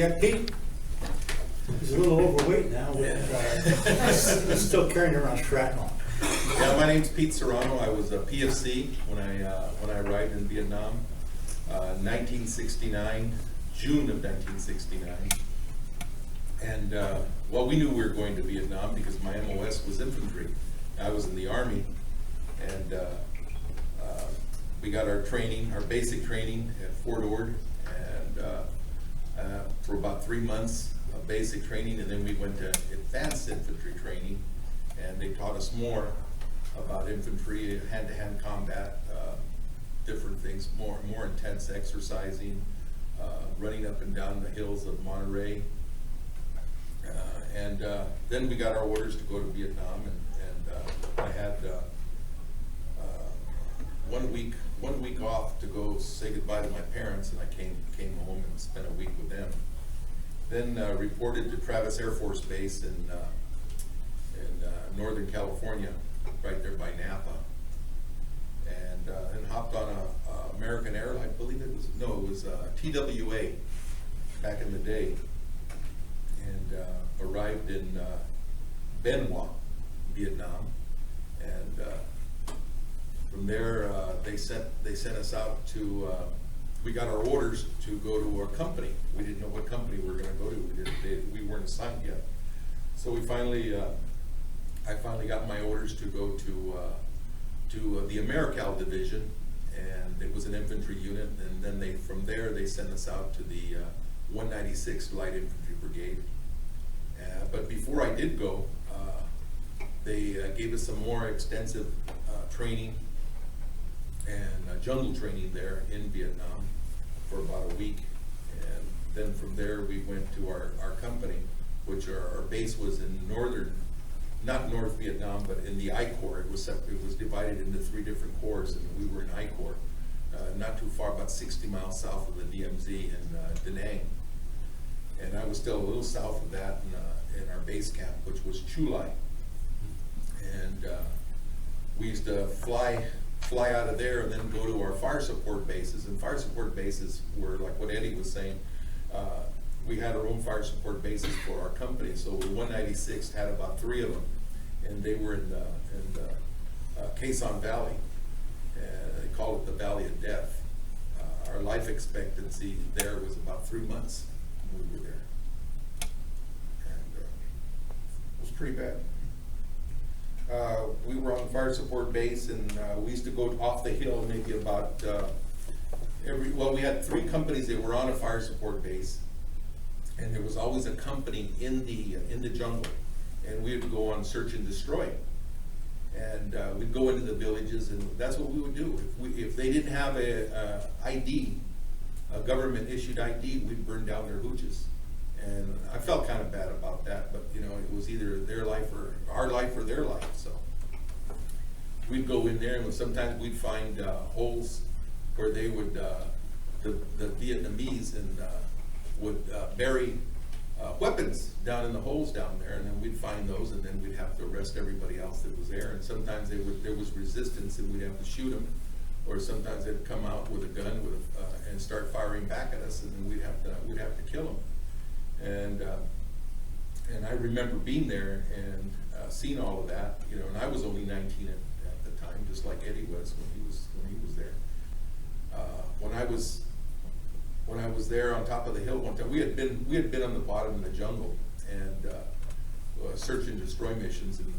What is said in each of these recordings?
got Pete. He's a little overweight now, but he's still carrying around shrapnel. Yeah, my name's Pete Serrano. I was a PFC when I arrived in Vietnam, 1969, June of 1969. And well, we knew we were going to Vietnam because my MOS was infantry. I was in the Army, and we got our training, our basic training at Fort Ord, and for about 3 months of basic training, and then we went to advanced infantry training, and they taught us more about infantry, hand-to-hand combat, different things, more intense exercising, running up and down the hills of Monterey. And then we got our orders to go to Vietnam, and I had 1 week off to go say goodbye to my parents, and I came home and spent a week with them. Then reported to Travis Air Force Base in Northern California, right there by Napa, and hopped on a American Airline. I believe it was TWA back in the day, and arrived in Bien Hoa, Vietnam, and from there they sent us out to. We got our orders to go to a company. We didn't know what company we were going to go to. We weren't assigned yet. So we finally, I finally got my orders to go to the AmeriCal division, and it was an infantry unit. And then from there they sent us out to the 196th Light Infantry Brigade. But before I did go, they gave us some more extensive training and jungle training there in Vietnam for about a week. And then from there we went to our company, which our base was in not North Vietnam, but in the I Corps. It was divided into 3 different corps, and we were in I Corps, not too far, about 60 miles south of the DMZ in Da Nang. And I was still a little south of that in our base camp, which was Chu Lai. And we used to fly out of there and then go to our fire support bases. And fire support bases were like what Eddie was saying. We had our own fire support bases for our company. So the 196th had about 3 of them, and they were in the Quezon Valley. They call it the Valley of Death. Our life expectancy there was about 3 months when we were there, and it was pretty bad. We were on the fire support base, and we used to go off the hill maybe about we had 3 companies that were on a fire support base, and there was always a company in the jungle, and we would go on search and destroy. And we'd go into the villages, and that's what we would do. If they didn't have a ID, a government issued ID, we'd burn down their hooches. And I felt kind of bad about that, but it was either their life or our life or their life. So we'd go in there, and sometimes we'd find holes where they would, the Vietnamese, and would bury weapons down in the holes down there, and then we'd find those, and then we'd have to arrest everybody else that was there. And sometimes there was resistance, and we'd have to shoot them, or sometimes they'd come out with a gun and start firing back at us, and then we'd have to kill them. And I remember being there and seeing all of that, and I was only 19 at the time, just like Eddie was when he was there. When I was there on top of the hill one time, we had been on the bottom of the jungle and search and destroy missions, and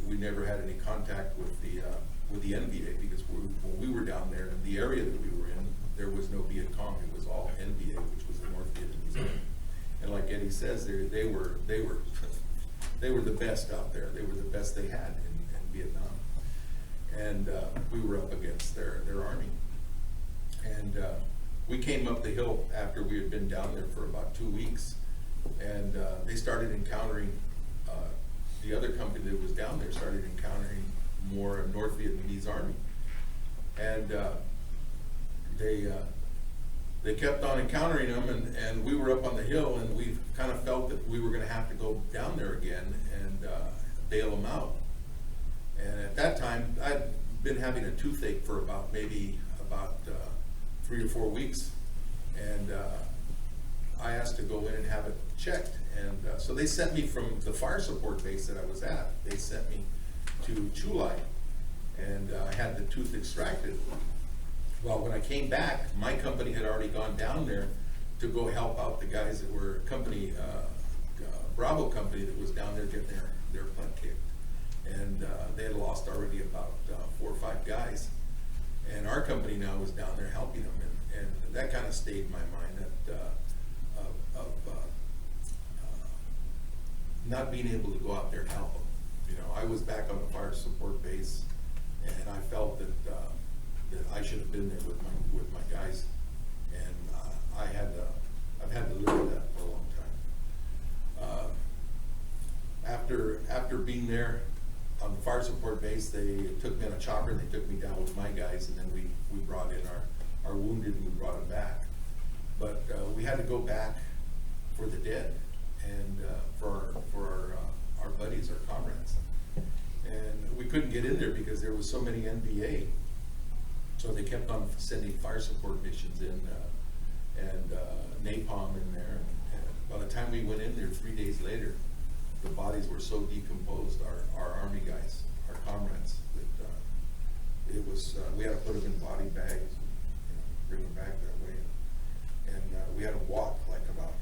we never had any contact with the NVA, because when we were down there in the area that we were in, there was no Viet Cong. It was all NVA, which was the North Vietnamese Army. And like Eddie says, they were the best out there. They were the best they had in Vietnam, and we were up against their army. And we came up the hill after we had been down there for about 2 weeks, and they started encountering the other company that was down there started encountering more North Vietnamese army, and they kept on encountering them, and we were up on the hill, and we kind of felt that we were going to have to go down there again and bail them out. And at that time, I'd been having a toothache for about 3 or 4 weeks, and I asked to go in and have it checked. And so they sent me from the fire support base that I was at, they sent me to Chulai, and I had the tooth extracted. Well, when I came back, my company had already gone down there to go help out the guys that were company, Bravo company that was down there getting their butt kicked. And they had lost already about 4 or 5 guys. And our company now was down there helping them, and that kind of stayed in my mind, that not being able to go out there and help them. You know, I was back on the fire support base, and I felt that I should have been there with my guys, and I've had to live with that for a long time. After being there on the fire support base, they took me on a chopper and they took me down with my guys, and then we brought in our wounded and we brought them back. But we had to go back for the dead and for our buddies, our comrades. And we couldn't get in there because there was so many NBA. So they kept on sending fire support missions in and napalm in there. And by the time we went in there 3 days later, the bodies were so decomposed, our Army guys, our comrades, that it was, we had to put them in body bags, you know, bring them back that way. And we had to walk like about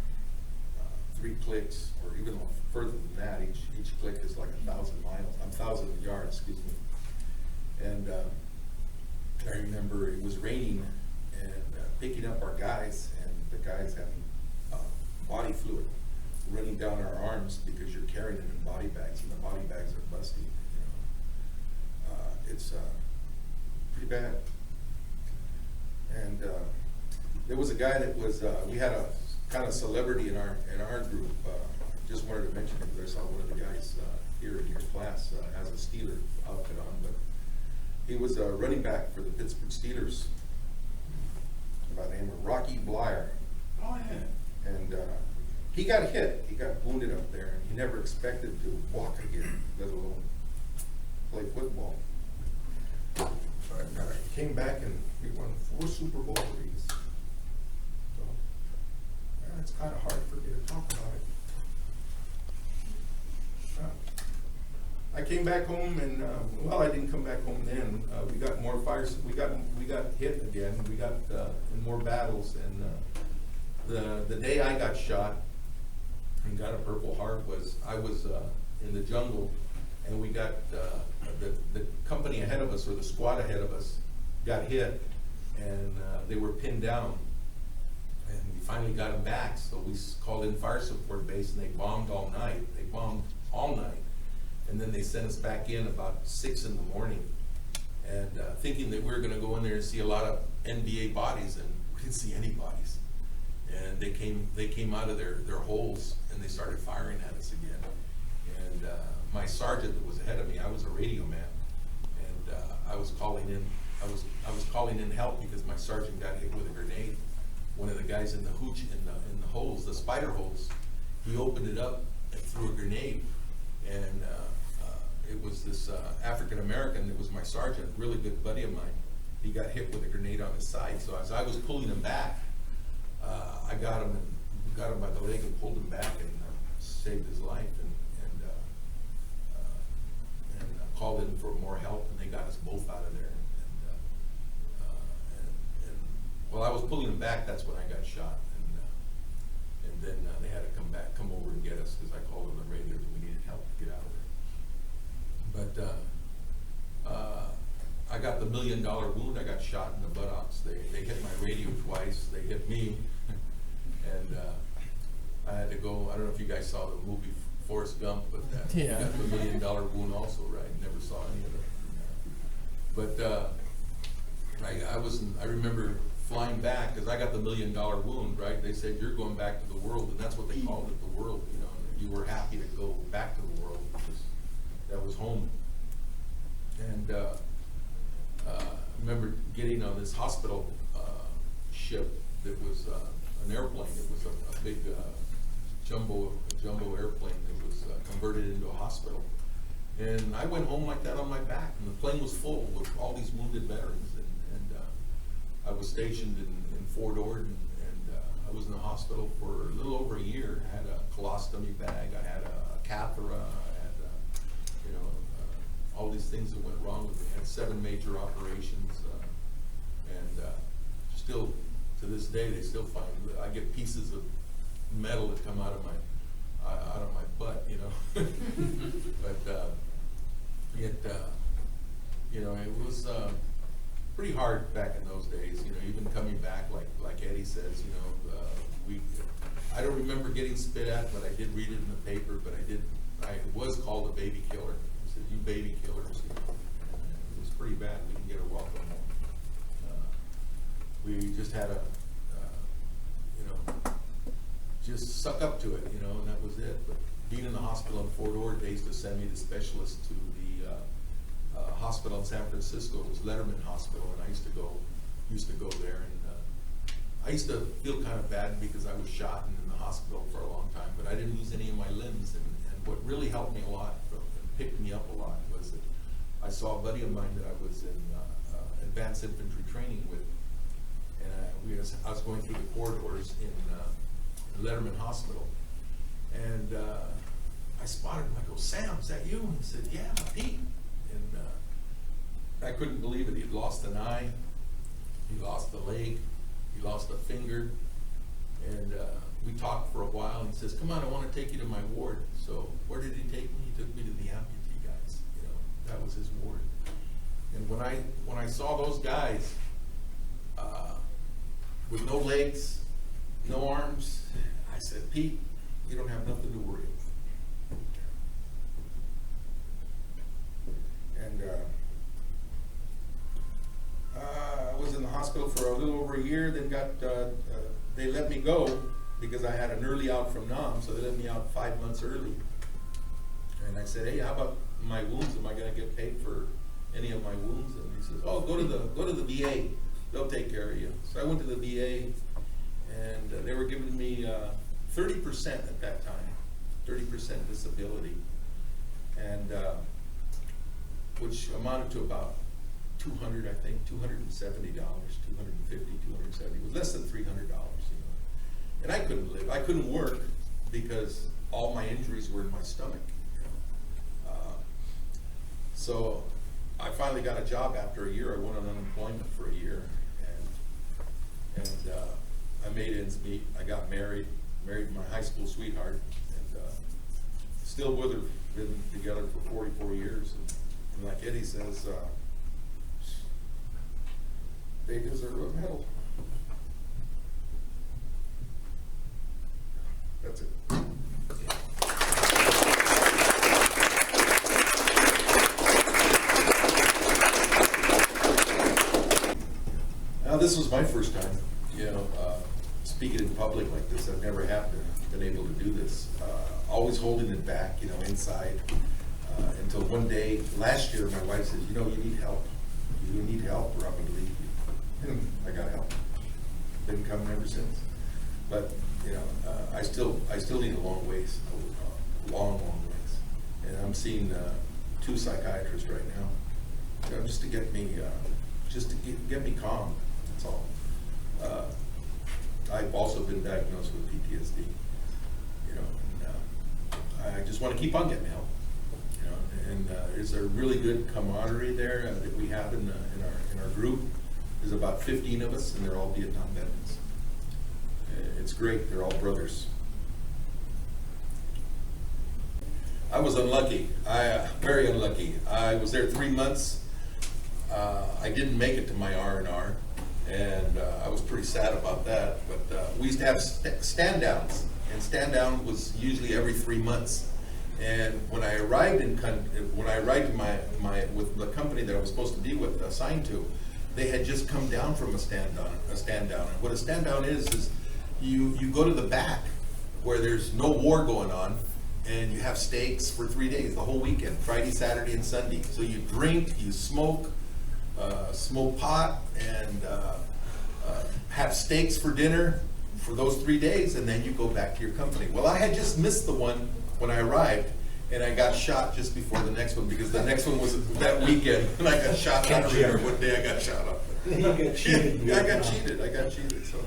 3 clicks, or even further than that. Each click is like 1,000 yards, excuse me. And I remember it was raining and picking up our guys, and the guys having body fluid running down our arms because you're carrying it in body bags, and the body bags are busty. You know, it's pretty bad. And there was a guy that was we had a kind of celebrity in our group. Just wanted to mention it because I saw one of the guys here in your class has a Steeler outfit on, but he was a running back for the Pittsburgh Steelers by the name of Rocky Blyer. Oh, yeah. And he got hit, he got wounded up there, and he never expected to walk again, let alone play football. So I came back and we won 4 Super Bowl rings. So it's kind of hard for me to talk about it. I came back home, and well, I didn't come back home then. We got more fires. We got hit again. We got in more battles, and the day I got shot and got a Purple Heart was I was in the jungle, and we got the company ahead of us, or the squad ahead of us, got hit, and they were pinned down, and we finally got them back. So we called in fire support base, and they bombed all night. They bombed all night. And then they sent us back in about 6 in the morning, and thinking that we were going to go in there and see a lot of NBA bodies, and we didn't see any bodies. And they came out of their holes, and they started firing at us again. And my sergeant that was ahead of me, I was a radio man, and I was calling in help because my sergeant got hit with a grenade. One of the guys in the hooch in the holes, the spider holes, he opened it up and threw a grenade. And it was this African American that was my sergeant, really good buddy of mine. He got hit with a grenade on his side. So as I was pulling him back, I got him by the leg and pulled him back and saved his life. And called in for more help, and they got us both out of there. And while I was pulling him back, that's when I got shot. And then they had to come over and get us, because I called on the radio that we needed help to get out of there. But I got the $1 million wound. I got shot in the buttocks. They hit my radio twice. They hit me, and I had to go. I don't know if you guys saw the movie Forrest Gump, but Yeah. I got the $1 million wound also, right? Never saw any of it. But I remember flying back, because I got the $1 million wound, right? They said, you're going back to the world, and that's what they called it, the world. You know, you were happy to go back to the world, because that was home. And I remember getting on this hospital ship that was an airplane. It was a big jumbo airplane that was converted into a hospital. And I went home like that on my back, and the plane was full with all these wounded veterans. And I was stationed in Fort Ord, and I was in the hospital for a little over a year. I had a colostomy bag, I had a catheter, I had, all these things that went wrong with me. I had 7 major operations, and still, to this day, they still find, I get pieces of metal that come out of my butt, you know. But it was pretty hard back in those days, you know, even coming back, like Eddie says, you know, I don't remember getting spit at, but I did read it in the paper, but I was called a baby killer. I said, you baby killers, you know. And it was pretty bad. We didn't get a welcome home. We just had just suck up to it, you know, and that was it. But being in the hospital in Fort Ord, they used to send me the specialist to the hospital in San Francisco. It was Letterman Hospital, and I used to go there, and I used to feel kind of bad because I was shot and in the hospital for a long time, but I didn't lose any of my limbs. And what really helped me a lot and picked me up a lot was that I saw a buddy of mine that I was in advanced infantry training with, and I was going through the corridors in Letterman Hospital, and I spotted him. I go, Sam, is that you? And he said, yeah, Pete. And I couldn't believe it. He'd lost an eye, he lost a leg, he lost a finger, and we talked for a while, and he says, come on, I want to take you to my ward. So where did he take me? He took me to the amputee guys. You know, that was his ward. And when I saw those guys with no legs, no arms, I said, Pete, you don't have nothing to worry about. And I was in the hospital for a little over a year, then they let me go because I had an early out from Nam, so they let me out 5 months early. And I said, hey, how about my wounds? Am I going to get paid for any of my wounds? And he says, oh, go to the VA. They'll take care of you. So I went to the VA, and they were giving me 30% at that time, 30% disability, and which amounted to about $200, I think, $270, $250, $270. It was less than $300, you know. And I couldn't live. I couldn't work because all my injuries were in my stomach. You know? So I finally got a job after a year. I went on unemployment for a year, and I made ends meet. I got married my high school sweetheart, and still with her. Been together for 44 years, and like Eddie says, they deserve a medal. That's it. Now, this was my first time, you know, speaking in public like this. I've never been able to do this. Always holding it back, you know, inside. Until one day, last year, my wife said, you know, you need help. You need help or I'm going to leave you. And I got help. Been coming ever since. But, you know, I still need a long ways, long ways. And I'm seeing 2 psychiatrists right now, you know, just to get me, get me calm. That's all. I've also been diagnosed with PTSD. You know, and I just want to keep on getting help. You know, and there's a really good camaraderie there that we have in our group. There's about 15 of us, and they're all Vietnam veterans. It's great. They're all brothers. I was unlucky. Very unlucky. I was there 3 months. I didn't make it to my R&R, and I was pretty sad about that. But we used to have stand downs, and stand down was usually every 3 months. And when I arrived with the company that I was supposed to be with, assigned to, they had just come down from a stand down. And what a stand down is you go to the back where there's no war going on, and you have steaks for 3 days, the whole weekend, Friday, Saturday, and Sunday. So you drink, you smoke pot, and have steaks for dinner for those 3 days, and then you go back to your company. Well, I had just missed the one when I arrived, and I got shot just before the next one, because the next one was that weekend, and I got shot. I don't remember what day I got shot up. You got cheated. I got cheated, so.